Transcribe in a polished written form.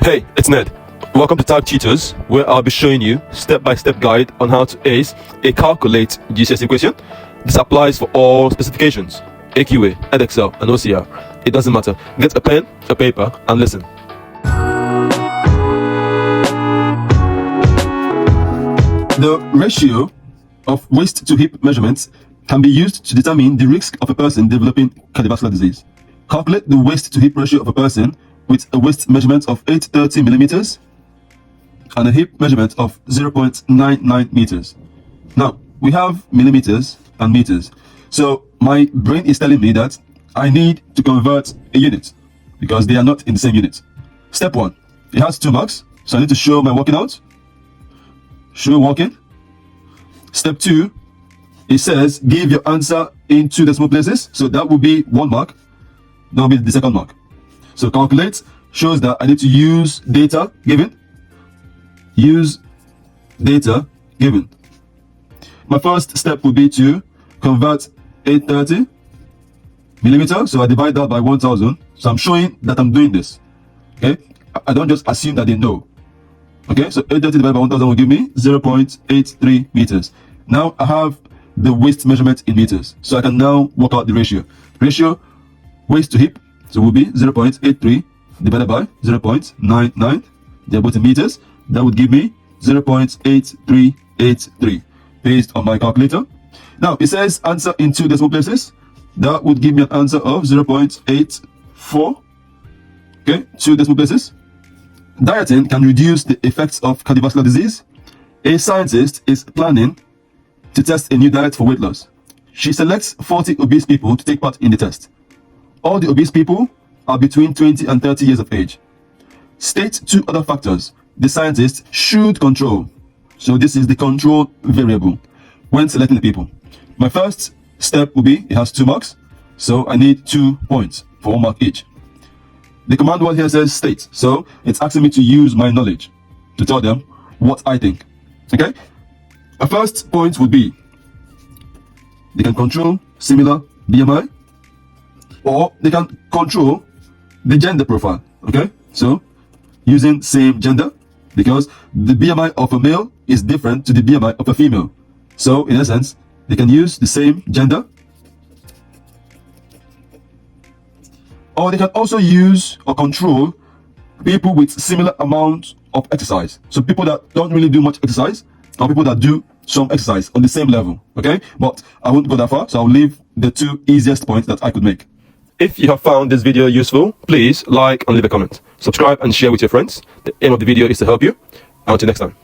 Hey, it's Ned. Welcome to Type Tutors, where I'll be showing you step-by-step guide on how to ace a calculate GCSE equation. This applies for all specifications, AQA, EdExcel, and OCR. It doesn't matter. Get a pen, a paper, and listen. The ratio of waist to hip measurements can be used to determine the risk of a person developing cardiovascular disease. Calculate the waist to hip ratio of a person with a waist measurement of 830 millimeters and a hip measurement of 0.99 meters. Now, we have millimeters and meters. So my brain is telling me that I need to convert a unit because they are not in the same unit. Step 1, it has 2 marks. So I need to show my working out. Show working. Step 2, it says give your answer in 2 decimal places. So that will be 1 mark. That will be the second mark. So calculate shows that I need to use data given. Use data given. My first step will be to convert 830 millimeters. So I divide that by 1000. So I'm showing that I'm doing this. Okay, I don't just assume that they know. Okay, so 830 divided by 1000 will give me 0.83 meters. Now I have the waist measurement in meters. So I can now work out the ratio. Ratio waist to hip. So will be 0.83 divided by 0.99. They're both in meters. That would give me 0.8383 based on my calculator. Now it says answer in 2 decimal places. That would give me an answer of 0.84. Okay, 2 decimal places. Dieting can reduce the effects of cardiovascular disease. A scientist is planning to test a new diet for weight loss. She selects 40 obese people to take part in the test. All the obese people are between 20 and 30 years of age. State 2 other factors the scientist should control. So this is the control variable when selecting the people. My first step will be, it has 2 marks. So I need 2 points for 1 mark each. The command word here says state. So it's asking me to use my knowledge to tell them what I think. Okay. My first point would be, they can control similar BMI, or they can control the gender profile. Okay, so using same gender, because the BMI of a male is different to the BMI of a female. So in essence, they can use the same gender, or they can also use or control people with similar amount of exercise. So people that don't really do much exercise, or people that do some exercise on the same level. Okay, but I won't go that far, so I'll leave the 2 easiest points that I could make. If you have found this video useful, please like and leave a comment. Subscribe and share with your friends. The aim of the video is to help you. Until next time.